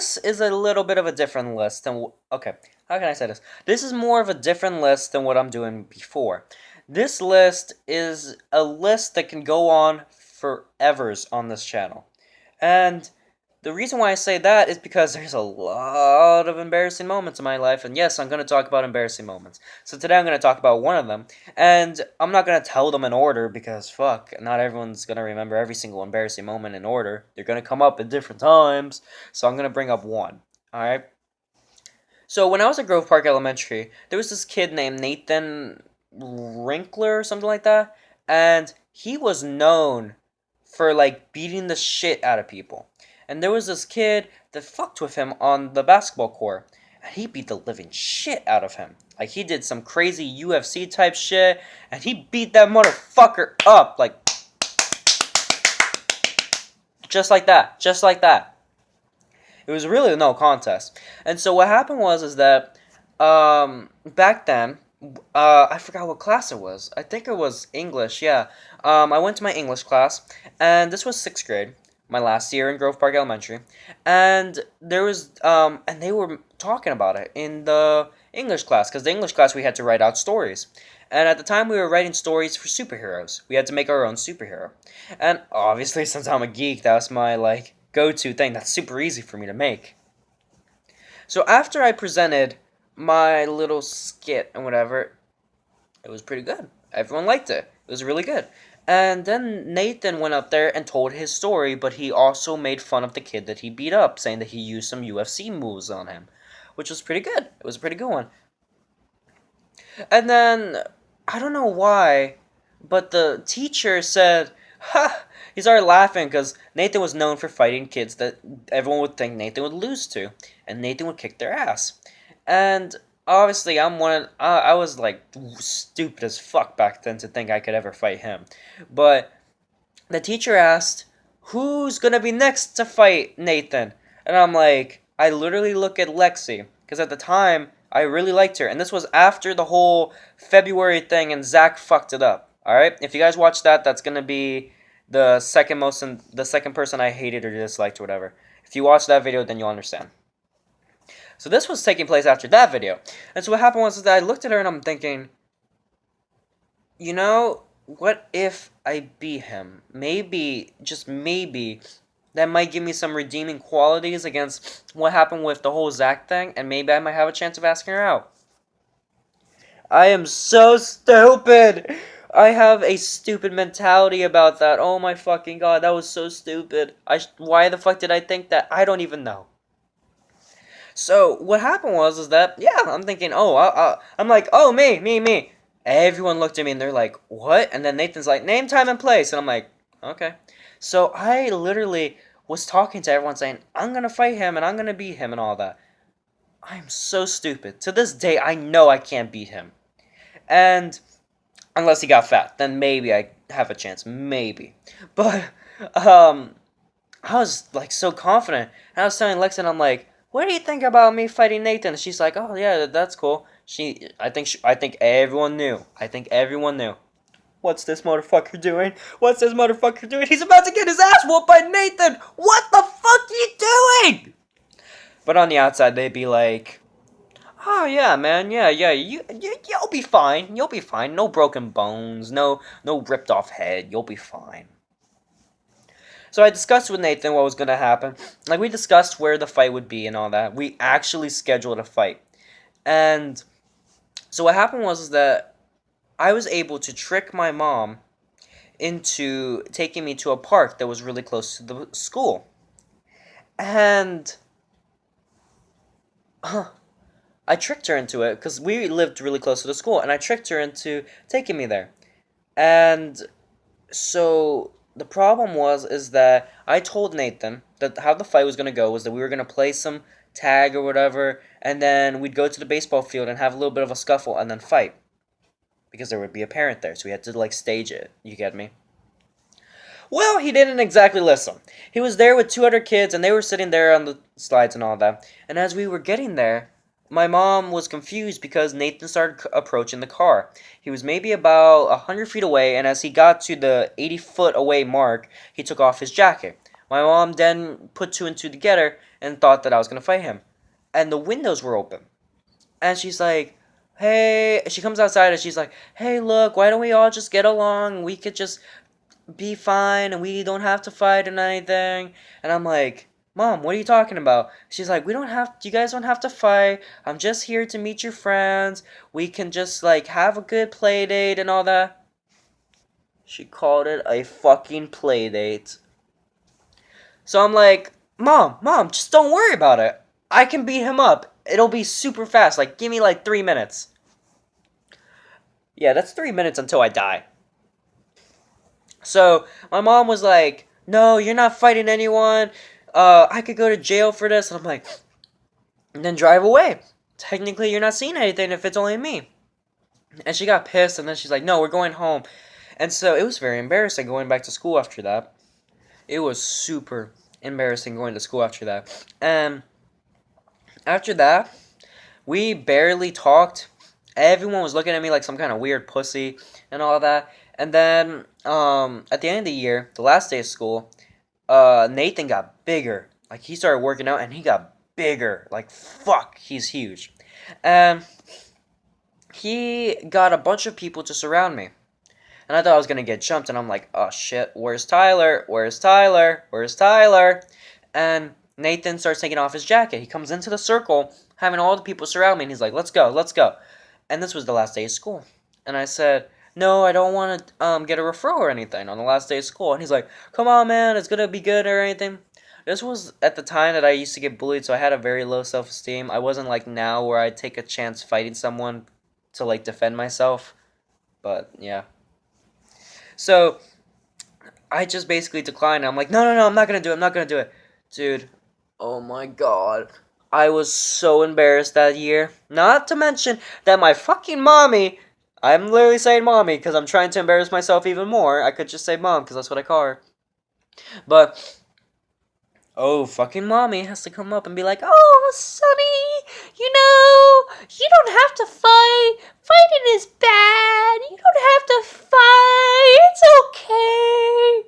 this is a little bit of a different list than. Okay, how can I say this? This is more of a different list than what I'm doing before. This list is a list that can go on forevers on this channel. And the reason why I say that is because there's a lot of embarrassing moments in my life, and yes, I'm going to talk about embarrassing moments. So today I'm going to talk about one of them, and I'm not going to tell them in order because fuck, not everyone's going to remember every single embarrassing moment in order. They're going to come up at different times, so I'm going to bring up one. Alright? So when I was at Grove Park Elementary, there was this kid named Nathan Wrinkler or something like that, and he was known for like beating the shit out of people. And there was this kid that fucked with him on the basketball court, and he beat the living shit out of him. Like he did some crazy UFC type shit, and he beat that motherfucker up like just like that, just like that. It was really no contest. And so what happened was is that back then, I forgot what class it was. I think it was English. Yeah. I went to my English class, and this was sixth grade, my last year in Grove Park Elementary, and there was and they were talking about it in the English class because the English class we had to write out stories. And at the time, we were writing stories for superheroes. We had to make our own superhero. And obviously, since I'm a geek, that was my, like, go-to thing. That's super easy for me to make. So after I presented my little skit and whatever, it was pretty good. Everyone liked it. It was really good. And then Nathan went up there and told his story, but he also made fun of the kid that he beat up, saying that he used some UFC moves on him, which was pretty good. It was a pretty good one. And then, I don't know why, but the teacher said, ha! He started laughing because Nathan was known for fighting kids that everyone would think Nathan would lose to, and Nathan would kick their ass. And obviously, I was like stupid as fuck back then to think I could ever fight him. But the teacher asked, who's gonna be next to fight Nathan? And I'm like, I literally look at Lexi, because at the time, I really liked her. And this was after the whole February thing, and Zach fucked it up. Alright? If you guys watch that, that's gonna be the the second person I hated or disliked or whatever. If you watch that video, then you'll understand. So this was taking place after that video. And so what happened was that I looked at her and I'm thinking, you know, what if I beat him? Maybe, just maybe, that might give me some redeeming qualities against what happened with the whole Zach thing, and maybe I might have a chance of asking her out. I am so stupid! I have a stupid mentality about that. Oh my fucking god, that was so stupid. Why the fuck did I think that? I don't even know. So what happened was is that yeah, I'm thinking, oh, I'm like, oh, me. Everyone looked at me and they're like, what? And then Nathan's like, name, time, and place, and I'm like, okay. So I literally was talking to everyone saying, I'm gonna fight him and I'm gonna beat him and all that. I'm so stupid. To this day, I know I can't beat him, and unless he got fat, then maybe I have a chance, maybe. But I was like so confident. And I was telling Lex, and I'm like, "What do you think about me fighting Nathan?" She's like, "Oh yeah, that's cool." I think everyone knew. I think everyone knew. What's this motherfucker doing? What's this motherfucker doing? He's about to get his ass whooped by Nathan. What the fuck are you doing? But on the outside, they'd be like, "Oh yeah, man, yeah, you'll be fine. You'll be fine. No broken bones. No ripped off head. You'll be fine." So I discussed with Nathan what was going to happen. Like, we discussed where the fight would be and all that. We actually scheduled a fight. And so what happened was is that I was able to trick my mom into taking me to a park that was really close to the school. And I tricked her into it because we lived really close to the school. And I tricked her into taking me there. And so the problem was is that I told Nathan that how the fight was gonna go was that we were gonna play some tag or whatever, and then we'd go to the baseball field and have a little bit of a scuffle and then fight because there would be a parent there, so we had to like stage it. You get me? Well, he didn't exactly listen. He was there with two other kids, and they were sitting there on the slides and all that. And as we were getting there, my mom was confused because Nathan started approaching the car. He was maybe about 100 feet away, and as he got to the 80-foot away mark, he took off his jacket. My mom then put two and two together and thought that I was gonna fight him. And the windows were open. And she's like, hey, she comes outside and she's like, hey, look, why don't we all just get along? We could just be fine and we don't have to fight and anything. And I'm like, Mom, what are you talking about? She's like, you guys don't have to fight. I'm just here to meet your friends. We can just, like, have a good play date and all that. She called it a fucking play date. So I'm like, Mom, just don't worry about it. I can beat him up. It'll be super fast. Like, give me, like, 3 minutes. Yeah, that's 3 minutes until I die. So my mom was like, no, you're not fighting anyone. I could go to jail for this. And I'm like, and then drive away. Technically, you're not seeing anything if it's only me. And she got pissed, and then she's like, no, we're going home. And so it was very embarrassing going back to school after that. It was super embarrassing going to school after that. And after that, we barely talked. Everyone was looking at me like some kind of weird pussy and all that. And then at the end of the year, the last day of school, Nathan got bigger. Like, he started working out and he got bigger. Like, fuck, he's huge. And he got a bunch of people to surround me. And I thought I was going to get jumped. And I'm like, oh, shit, where's Tyler? Where's Tyler? Where's Tyler? And Nathan starts taking off his jacket. He comes into the circle, having all the people surround me. And he's like, let's go, let's go. And this was the last day of school. And I said, no, I don't want to get a referral or anything on the last day of school. And he's like, come on, man, it's going to be good or anything. This was at the time that I used to get bullied, so I had a very low self-esteem. I wasn't like now where I'd take a chance fighting someone to, like, defend myself. But, yeah. So, I just basically declined. I'm like, no, I'm not going to do it. I'm not going to do it. Dude, oh my god. I was so embarrassed that year. Not to mention that my fucking mommy, I'm literally saying mommy because I'm trying to embarrass myself even more. I could just say mom because that's what I call her. But, oh, fucking mommy has to come up and be like, oh, Sonny, you don't have to fight. Fighting is bad. You don't have to fight. It's okay.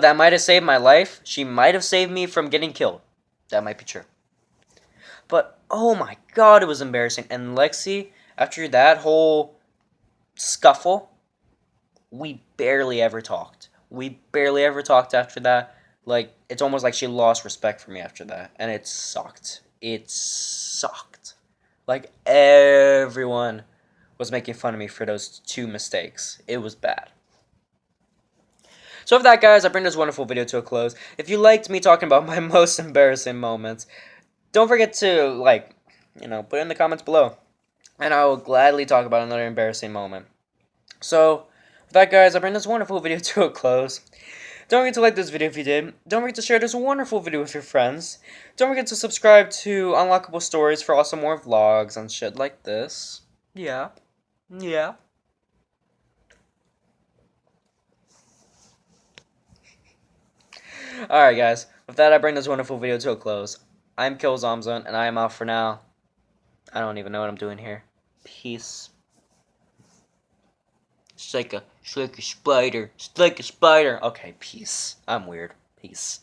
That might have saved my life. She might have saved me from getting killed. That might be true. But, oh my god, it was embarrassing. And Lexi, after that whole scuffle, we barely ever talked. We barely ever talked after that. Like, it's almost like she lost respect for me after that. And it sucked. It sucked. Like, everyone was making fun of me for those 2 mistakes. It was bad. So with that, guys, I bring this wonderful video to a close. If you liked me talking about my most embarrassing moments, don't forget to, put it in the comments below. And I will gladly talk about another embarrassing moment. So, with that, guys, I bring this wonderful video to a close. Don't forget to like this video if you did. Don't forget to share this wonderful video with your friends. Don't forget to subscribe to Unlockable Stories for also more vlogs and shit like this. Yeah. Alright, guys. With that, I bring this wonderful video to a close. I'm KillZomZone, and I am out for now. I don't even know what I'm doing here. Peace. It's like a spider. It's like a spider. Okay, peace. I'm weird. Peace.